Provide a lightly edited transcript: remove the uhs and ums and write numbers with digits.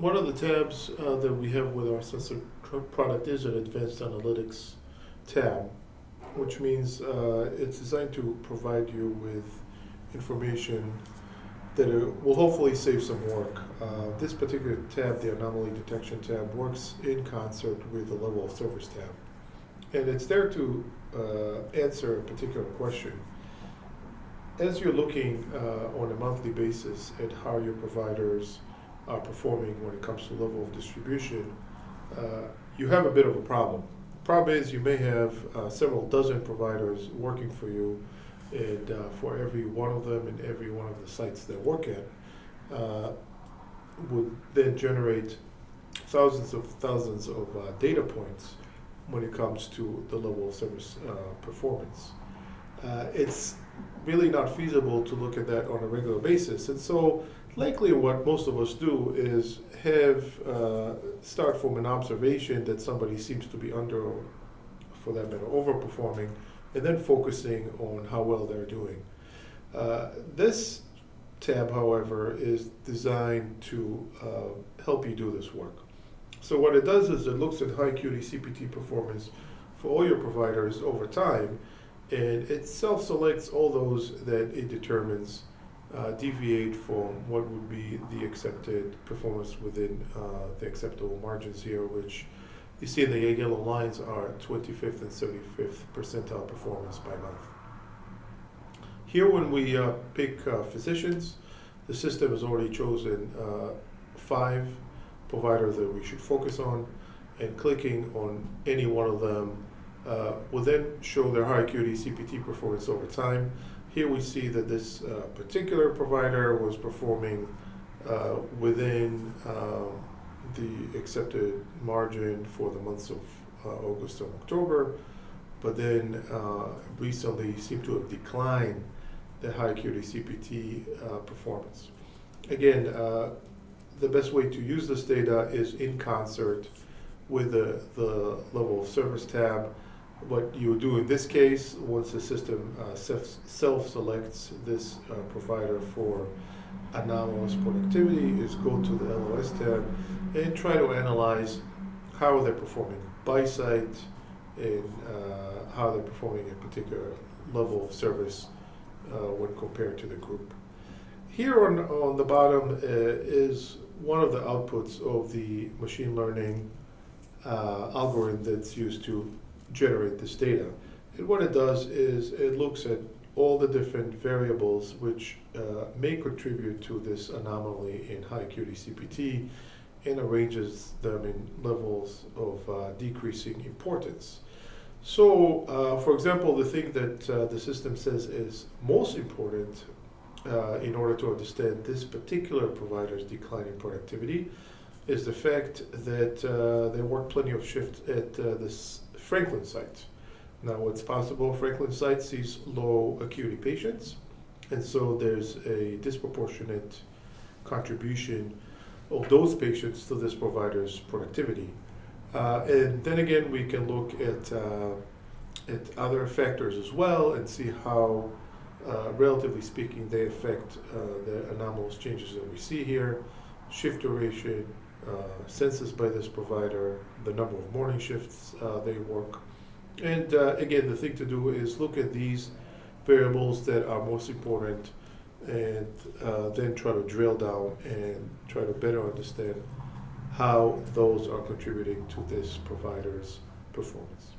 One of the tabs that we have with our SensER product is an advanced analytics tab, which means it's designed to provide you with information that will hopefully save some work. This particular tab, the anomaly detection tab, works in concert with the level of service tab. And it's there to answer a particular question. As you're looking on a monthly basis at how your providers are performing when it comes to level of distribution, you have a bit of a problem. The problem is you may have several dozen providers working for you, and for every one of them and every one of the sites they work at would then generate thousands of data points when it comes to the level of service performance. It's really not feasible to look at that on a regular basis, and so likely what most of us do is start from an observation that somebody seems to be under, or for that matter, overperforming, and then focusing on how well they're doing. This tab, however, is designed to help you do this work. So what it does is it looks at high acuity CPT performance for all your providers over time, and it self-selects all those that it determines deviate from what would be the accepted performance within the acceptable margins here, which you see in the yellow lines are 25th and 75th percentile performance by month. Here when we pick physicians, the system has already chosen 5 providers that we should focus on, and clicking on any one of them will then show their high acuity CPT performance over time. Here we see that this particular provider was performing within the accepted margin for the months of August and October, but then recently seemed to have declined the high acuity CPT performance. Again, the best way to use this data is in concert with the level of service tab. What you do in this case, once the system self-selects this provider for anomalous productivity, is go to the LOS tab and try to analyze how they're performing by site and how they're performing at a particular level of service when compared to the group. Here on the bottom is one of the outputs of the machine learning algorithm that's used to generate this data. And what it does is it looks at all the different variables which may contribute to this anomaly in high acuity CPT and arranges them in levels of decreasing importance. So, for example, the thing that the system says is most important in order to understand this particular provider's decline in productivity is the fact that they work plenty of shifts at this Franklin site. Now, it's possible Franklin site sees low acuity patients, and so there's a disproportionate contribution of those patients to this provider's productivity. And then again, we can look at other factors as well and see how, relatively speaking, they affect the anomalous changes that we see here: shift duration, census by this provider, the number of morning shifts they work. And again, the thing to do is look at these variables that are most important and then try to drill down and try to better understand how those are contributing to this provider's performance.